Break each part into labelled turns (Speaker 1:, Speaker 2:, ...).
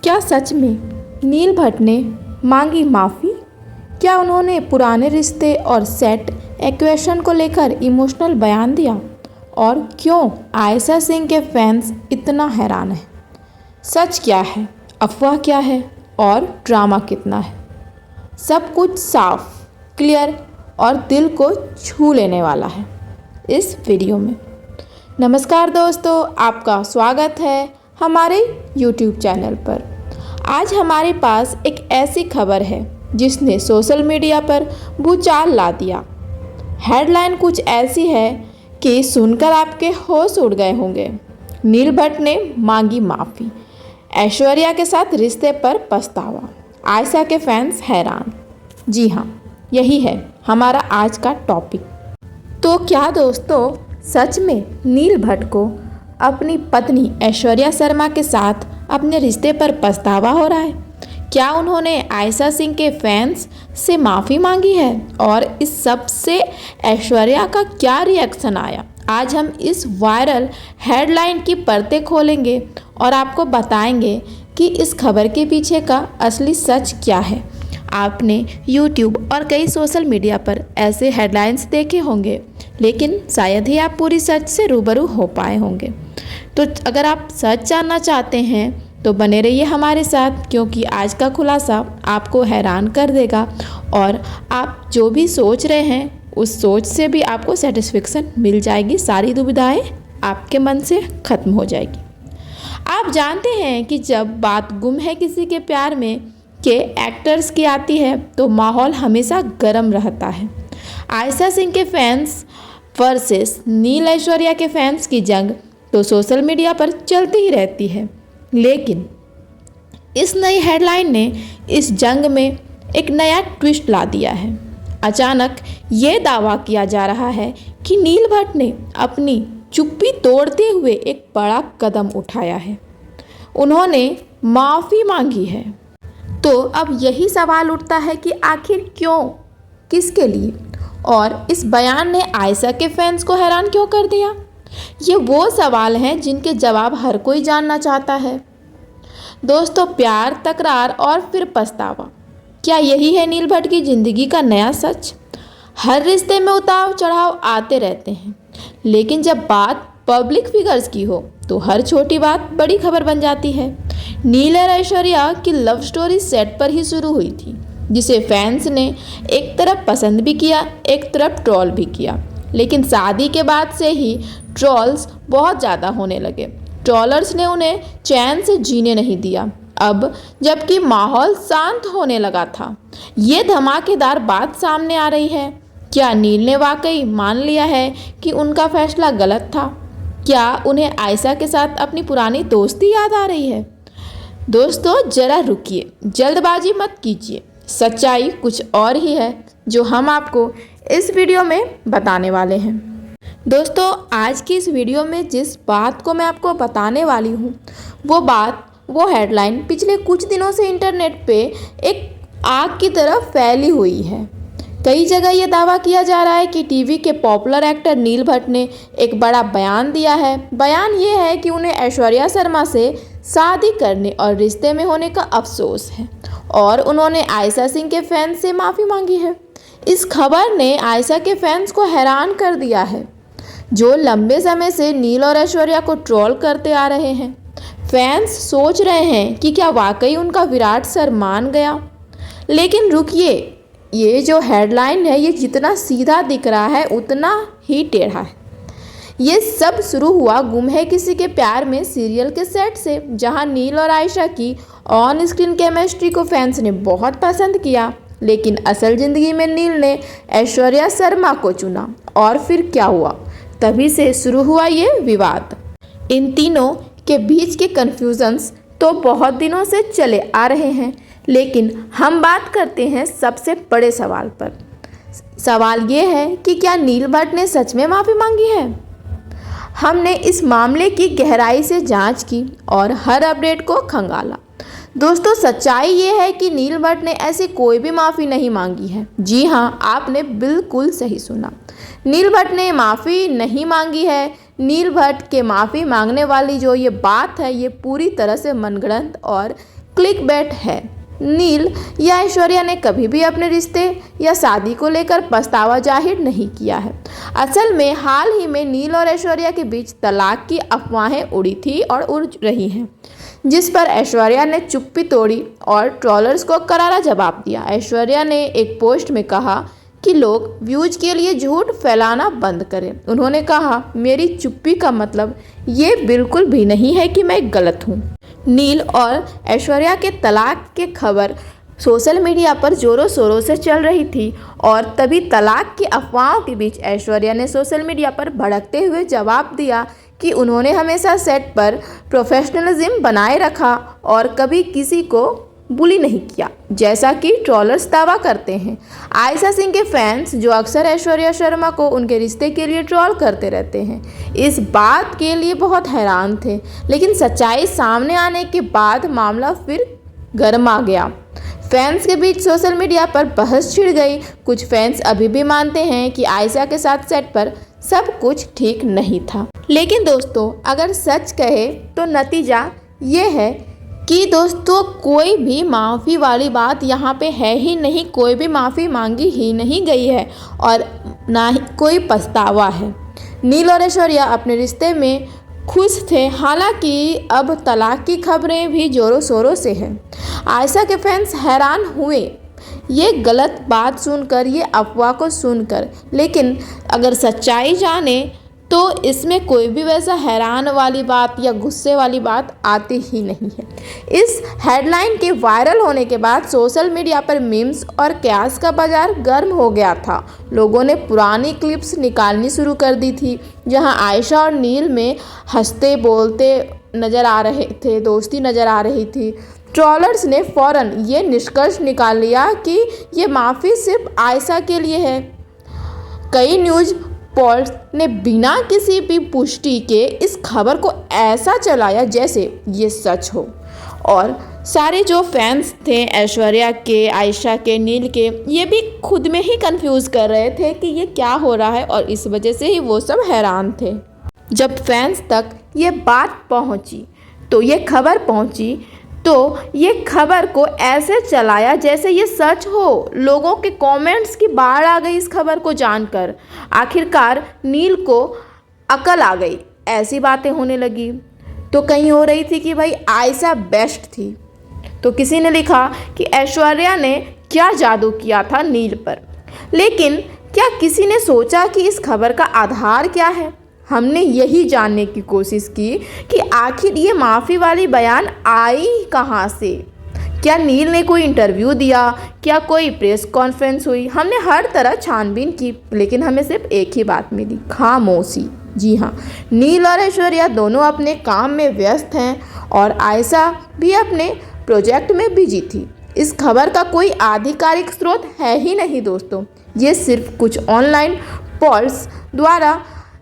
Speaker 1: क्या सच में नील भट्ट ने मांगी माफ़ी? क्या उन्होंने पुराने रिश्ते और सेट एक्वेशन को लेकर इमोशनल बयान दिया? और क्यों आयशा सिंह के फैंस इतना हैरान हैं? सच क्या है, अफवाह क्या है और ड्रामा कितना है? सब कुछ साफ, क्लियर और दिल को छू लेने वाला है इस वीडियो में। नमस्कार दोस्तों, आपका स्वागत है हमारे YouTube चैनल पर। आज हमारे पास एक ऐसी खबर है जिसने सोशल मीडिया पर भूचाल ला दिया। हेडलाइन कुछ ऐसी है कि सुनकर आपके होश उड़ गए होंगे। नील भट्ट ने मांगी माफ़ी, ऐश्वर्या के साथ रिश्ते पर पछतावा, आयशा के फैंस हैरान। जी हाँ, यही है हमारा आज का टॉपिक। तो क्या दोस्तों, सच में नील भट्ट को अपनी पत्नी ऐश्वर्या शर्मा के साथ अपने रिश्ते पर पछतावा हो रहा है? क्या उन्होंने आयशा सिंह के फैंस से माफ़ी मांगी है? और इस सब से ऐश्वर्या का क्या रिएक्शन आया? आज हम इस वायरल हेडलाइन की परतें खोलेंगे और आपको बताएंगे कि इस खबर के पीछे का असली सच क्या है। आपने YouTube और कई सोशल मीडिया पर ऐसे हेडलाइंस देखे होंगे, लेकिन शायद ही आप पूरी सच से रूबरू हो पाए होंगे। तो अगर आप सच जानना चाहते हैं तो बने रहिए हमारे साथ, क्योंकि आज का खुलासा आपको हैरान कर देगा और आप जो भी सोच रहे हैं उस सोच से भी आपको सेटिस्फेक्शन मिल जाएगी। सारी दुविधाएं आपके मन से खत्म हो जाएगी। आप जानते हैं कि जब बात गुम है किसी के प्यार में के एक्टर्स की आती है तो माहौल हमेशा गर्म रहता है। आयशा सिंह के फैंस वर्सेस नील ऐश्वर्या के फैंस की जंग तो सोशल मीडिया पर चलती ही रहती है, लेकिन इस नई हेडलाइन ने इस जंग में एक नया ट्विस्ट ला दिया है। अचानक ये दावा किया जा रहा है कि नील भट्ट ने अपनी चुप्पी तोड़ते हुए एक बड़ा कदम उठाया है। उन्होंने माफ़ी मांगी है। तो अब यही सवाल उठता है कि आखिर क्यों, किसके लिए? और इस बयान ने आयशा के फैंस को हैरान क्यों कर दिया? ये वो सवाल हैं जिनके जवाब हर कोई जानना चाहता है। दोस्तों, प्यार, तकरार और फिर पछतावा, क्या यही है नील भट्ट की ज़िंदगी का नया सच? हर रिश्ते में उतार चढ़ाव आते रहते हैं, लेकिन जब बात पब्लिक फिगर्स की हो तो हर छोटी बात बड़ी खबर बन जाती है। नील और ऐश्वर्या की लव स्टोरी सेट पर ही शुरू हुई थी, जिसे फैंस ने एक तरफ पसंद भी किया, एक तरफ ट्रोल भी किया। लेकिन शादी के बाद से ही ट्रोल्स बहुत ज़्यादा होने लगे। ट्रोलर्स ने उन्हें चैन से जीने नहीं दिया। अब जबकि माहौल शांत होने लगा था, ये धमाकेदार बात सामने आ रही है। क्या नील ने वाकई मान लिया है कि उनका फैसला गलत था? क्या उन्हें आयशा के साथ अपनी पुरानी दोस्ती याद आ रही है? दोस्तों, जरा रुकिए, जल्दबाजी मत कीजिए। सच्चाई कुछ और ही है जो हम आपको इस वीडियो में बताने वाले हैं। दोस्तों, आज की इस वीडियो में जिस बात को मैं आपको बताने वाली हूँ वो हेडलाइन पिछले कुछ दिनों से इंटरनेट पे एक आग की तरह फैली हुई है। कई जगह ये दावा किया जा रहा है कि टीवी के पॉपुलर एक्टर नील भट्ट ने एक बड़ा बयान दिया है। बयान ये है कि उन्हें ऐश्वर्या शर्मा से शादी करने और रिश्ते में होने का अफसोस है और उन्होंने आयशा सिंह के फैंस से माफ़ी मांगी है। इस खबर ने आयशा के फैंस को हैरान कर दिया है, जो लंबे समय से नील और ऐश्वर्या को ट्रोल करते आ रहे हैं। फैंस सोच रहे हैं कि क्या वाकई उनका विराट सर मान गया? लेकिन रुकिए, ये जो हेडलाइन है ये जितना सीधा दिख रहा है उतना ही टेढ़ा है। ये सब शुरू हुआ गुम है किसी के प्यार में सीरियल के सेट से, जहां नील और आयशा की ऑन स्क्रीन केमिस्ट्री को फैंस ने बहुत पसंद किया। लेकिन असल ज़िंदगी में नील ने ऐश्वर्या शर्मा को चुना और फिर क्या हुआ? तभी से शुरू हुआ ये विवाद। इन तीनों के बीच के कन्फ्यूजन्स तो बहुत दिनों से चले आ रहे हैं, लेकिन हम बात करते हैं सबसे बड़े सवाल पर। सवाल ये है कि क्या नील भट्ट ने सच में माफ़ी मांगी है? हमने इस मामले की गहराई से जांच की और हर अपडेट को खंगाला। दोस्तों, सच्चाई ये है कि नील भट्ट ने ऐसी कोई भी माफ़ी नहीं मांगी है। जी हाँ, आपने बिल्कुल सही सुना। नील भट्ट ने माफ़ी नहीं मांगी है। नील भट्ट के माफ़ी मांगने वाली जो ये बात है ये पूरी तरह से मनगढ़ंत और क्लिकबेट है। नील या ऐश्वर्या ने कभी भी अपने रिश्ते या शादी को लेकर पछतावा जाहिर नहीं किया है। असल में हाल ही में नील और ऐश्वर्या के बीच तलाक की अफवाहें उड़ी थी और उड़ रही हैं, जिस पर ऐश्वर्या ने चुप्पी तोड़ी और ट्रोलर्स को करारा जवाब दिया। ऐश्वर्या ने एक पोस्ट में कहा कि लोग व्यूज के लिए झूठ फैलाना बंद करें। उन्होंने कहा, मेरी चुप्पी का मतलब ये बिल्कुल भी नहीं है कि मैं गलत हूँ। नील और ऐश्वर्या के तलाक की खबर सोशल मीडिया पर जोरों शोरों से चल रही थी और तभी तलाक की अफवाहों के बीच ऐश्वर्या ने सोशल मीडिया पर भड़कते हुए जवाब दिया कि उन्होंने हमेशा सेट पर प्रोफेशनलिज्म बनाए रखा और कभी किसी को बुली नहीं किया, जैसा कि ट्रोलर्स दावा करते हैं। आयशा सिंह के फैंस, जो अक्सर ऐश्वर्या शर्मा को उनके रिश्ते के लिए ट्रोल करते रहते हैं, इस बात के लिए बहुत हैरान थे, लेकिन सच्चाई सामने आने के बाद मामला फिर गर्मा गया। फैंस के बीच सोशल मीडिया पर बहस छिड़ गई। कुछ फैंस अभी भी मानते हैं कि आयशा के साथ सेट पर सब कुछ ठीक नहीं था, लेकिन दोस्तों अगर सच कहे तो नतीजा ये है कि दोस्तों कोई भी माफ़ी वाली बात यहाँ पे है ही नहीं। कोई भी माफ़ी मांगी ही नहीं गई है और ना ही कोई पछतावा है। नील और ऐश्वर्या अपने रिश्ते में खुश थे, हालांकि अब तलाक की खबरें भी जोरों शोरों से हैं। आयशा के फैंस हैरान हुए ये गलत बात सुनकर, ये अफवाह को सुनकर, लेकिन अगर सच्चाई जाने तो इसमें कोई भी वैसा हैरान वाली बात या गुस्से वाली बात आती ही नहीं है। इस हेडलाइन के वायरल होने के बाद सोशल मीडिया पर मीम्स और क्यास का बाजार गर्म हो गया था। लोगों ने पुरानी क्लिप्स निकालनी शुरू कर दी थी, जहां आयशा और नील में हंसते बोलते नज़र आ रहे थे, दोस्ती नज़र आ रही थी। ट्रोलर्स ने फ़ौरन ये निष्कर्ष निकाल लिया कि ये माफ़ी सिर्फ आयशा के लिए है। कई न्यूज़ पोर्टल्स ने बिना किसी भी पुष्टि के इस खबर को ऐसा चलाया जैसे ये सच हो, और सारे जो फैंस थे ऐश्वर्या के, आयशा के, नील के, ये भी खुद में ही कंफ्यूज कर रहे थे कि ये क्या हो रहा है, और इस वजह से ही वो सब हैरान थे। जब फैंस तक ये बात पहुंची तो ये खबर पहुंची तो ये खबर को ऐसे चलाया जैसे ये सच हो। लोगों के कमेंट्स की बाढ़ आ गई इस खबर को जानकर। आखिरकार नील को अकल आ गई, ऐसी बातें होने लगी। तो कहीं हो रही थी कि भाई आयशा बेस्ट थी, तो किसी ने लिखा कि ऐश्वर्या ने क्या जादू किया था नील पर। लेकिन क्या किसी ने सोचा कि इस खबर का आधार क्या है? हमने यही जानने की कोशिश की कि आखिर ये माफ़ी वाली बयान आई कहाँ से। क्या नील ने कोई इंटरव्यू दिया? क्या कोई प्रेस कॉन्फ्रेंस हुई? हमने हर तरह छानबीन की, लेकिन हमें सिर्फ एक ही बात मिली, खामोशी। जी हाँ, नील और ऐश्वर्या दोनों अपने काम में व्यस्त हैं और आयशा भी अपने प्रोजेक्ट में बिजी थी। इस खबर का कोई आधिकारिक स्रोत है ही नहीं दोस्तों, ये सिर्फ कुछ ऑनलाइन पोल्स द्वारा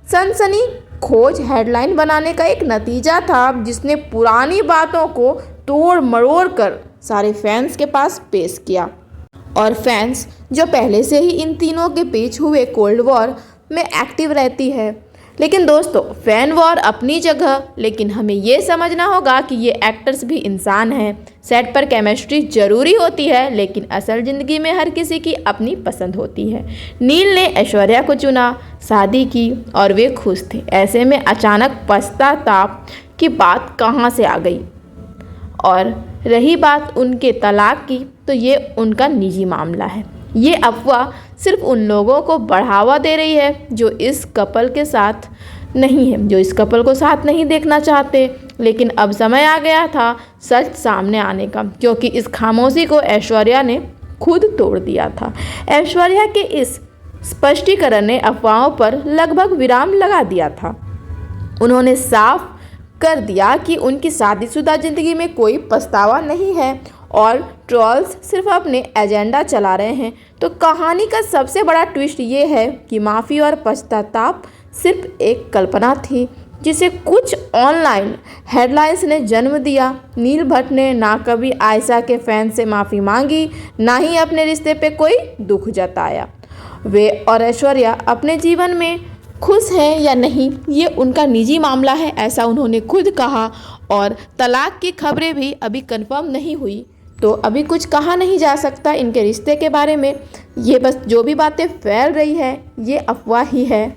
Speaker 1: सनसनी खोज हेडलाइन बनाने का एक नतीजा था, जिसने पुरानी बातों को तोड़ मरोड़ कर सारे फैंस के पास पेश किया। और फैंस जो पहले से ही इन तीनों के बीच हुए कोल्ड वॉर में एक्टिव रहती है। लेकिन दोस्तों, फैन वॉर अपनी जगह, लेकिन हमें ये समझना होगा कि ये एक्टर्स भी इंसान हैं। सेट पर केमिस्ट्री जरूरी होती है, लेकिन असल ज़िंदगी में हर किसी की अपनी पसंद होती है। नील ने ऐश्वर्या को चुना, शादी की और वे खुश थे। ऐसे में अचानक पछताताप की बात कहाँ से आ गई? और रही बात उनके तलाक की, तो ये उनका निजी मामला है। ये अफवाह सिर्फ उन लोगों को बढ़ावा दे रही है जो इस कपल के साथ नहीं है, जो इस कपल को साथ नहीं देखना चाहते। लेकिन अब समय आ गया था सच सामने आने का, क्योंकि इस खामोशी को ऐश्वर्या ने खुद तोड़ दिया था। ऐश्वर्या के इस स्पष्टीकरण ने अफवाहों पर लगभग विराम लगा दिया था। उन्होंने साफ कर दिया कि उनकी शादीशुदा ज़िंदगी में कोई पछतावा नहीं है और ट्रोल्स सिर्फ अपने एजेंडा चला रहे हैं। तो कहानी का सबसे बड़ा ट्विस्ट ये है कि माफ़ी और पश्चाताप सिर्फ एक कल्पना थी, जिसे कुछ ऑनलाइन हेडलाइंस ने जन्म दिया। नील भट्ट ने ना कभी आयशा के फैन से माफ़ी मांगी, ना ही अपने रिश्ते पे कोई दुख जताया। वे और ऐश्वर्या अपने जीवन में खुश हैं या नहीं, ये उनका निजी मामला है, ऐसा उन्होंने खुद कहा। और तलाक की खबरें भी अभी कंफर्म नहीं हुई, तो अभी कुछ कहा नहीं जा सकता इनके रिश्ते के बारे में। ये बस जो भी बातें फैल रही है ये अफवाह ही है।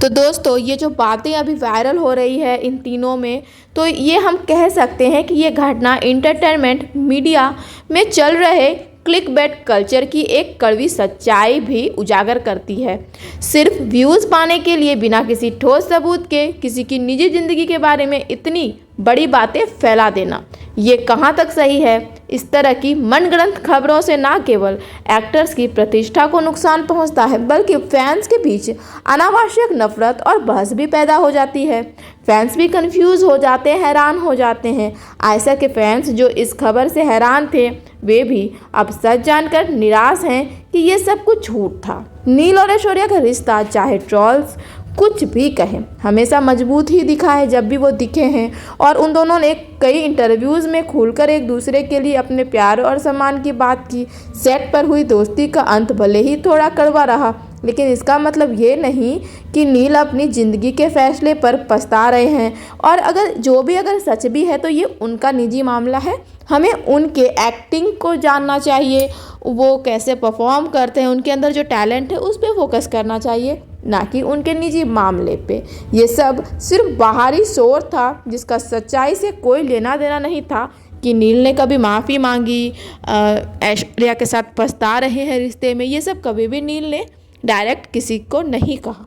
Speaker 1: तो दोस्तों, ये जो बातें अभी वायरल हो रही है इन तीनों में, तो ये हम कह सकते हैं कि ये घटना एंटरटेनमेंट मीडिया में चल रहे क्लिकबेट कल्चर की एक कड़वी सच्चाई भी उजागर करती है। सिर्फ व्यूज़ पाने के लिए बिना किसी ठोस सबूत के किसी की निजी ज़िंदगी के बारे में इतनी बड़ी बातें फैला देना, ये कहाँ तक सही है? इस तरह की मनगढ़ंत खबरों से ना केवल एक्टर्स की प्रतिष्ठा को नुकसान पहुंचता है, बल्कि फैंस के बीच अनावश्यक नफरत और बहस भी पैदा हो जाती है। फैंस भी कंफ्यूज हो जाते हैं, हैरान हो जाते हैं। आयशा के फैंस जो इस खबर से हैरान थे, वे भी अब सच जानकर निराश हैं कि ये सब कुछ झूठ था। नील और ऐश्वर्या का रिश्ता, चाहे ट्रोल्स कुछ भी कहें, हमेशा मजबूत ही दिखा है जब भी वो दिखे हैं। और उन दोनों ने कई इंटरव्यूज़ में खुलकर एक दूसरे के लिए अपने प्यार और सम्मान की बात की। सेट पर हुई दोस्ती का अंत भले ही थोड़ा कड़वा रहा, लेकिन इसका मतलब ये नहीं कि नील अपनी ज़िंदगी के फैसले पर पछता रहे हैं। और अगर सच भी है तो ये उनका निजी मामला है। हमें उनके एक्टिंग को जानना चाहिए, वो कैसे परफॉर्म करते हैं, उनके अंदर जो टैलेंट है उस पर फोकस करना चाहिए, ना कि उनके निजी मामले पे। ये सब सिर्फ बाहरी शोर था जिसका सच्चाई से कोई लेना देना नहीं था। कि नील ने कभी माफ़ी मांगी, ऐश्वर्या के साथ पछता रहे हैं रिश्ते में, ये सब कभी भी नील ने डायरेक्ट किसी को नहीं कहा।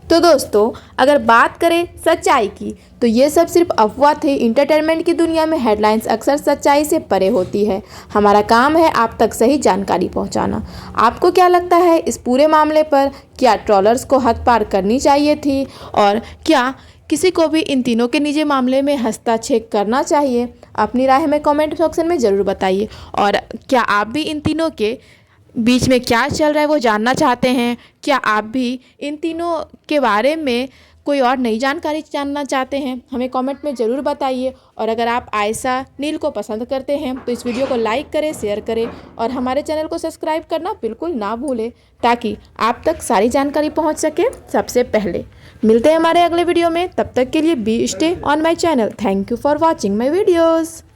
Speaker 1: तो दोस्तों, अगर बात करें सच्चाई की, तो ये सब सिर्फ अफवाह थे। इंटरटेनमेंट की दुनिया में हेडलाइंस अक्सर सच्चाई से परे होती है। हमारा काम है आप तक सही जानकारी पहुंचाना। आपको क्या लगता है इस पूरे मामले पर? क्या ट्रोलर्स को हद पार करनी चाहिए थी, और क्या किसी को भी इन तीनों के निजी मामले में हस्तक्षेप करना चाहिए? अपनी राय हमें कमेंट सेक्शन में ज़रूर बताइए। और क्या आप भी इन तीनों के बीच में क्या चल रहा है वो जानना चाहते हैं? क्या आप भी इन तीनों के बारे में कोई और नई जानकारी जानना चाहते हैं? हमें कमेंट में ज़रूर बताइए। और अगर आप आयशा नील को पसंद करते हैं तो इस वीडियो को लाइक करें, शेयर करें और हमारे चैनल को सब्सक्राइब करना बिल्कुल ना भूलें, ताकि आप तक सारी जानकारी पहुंच सके सबसे पहले। मिलते हैं हमारे अगले वीडियो में, तब तक के लिए be stay on my channel. Thank you for watching my videos.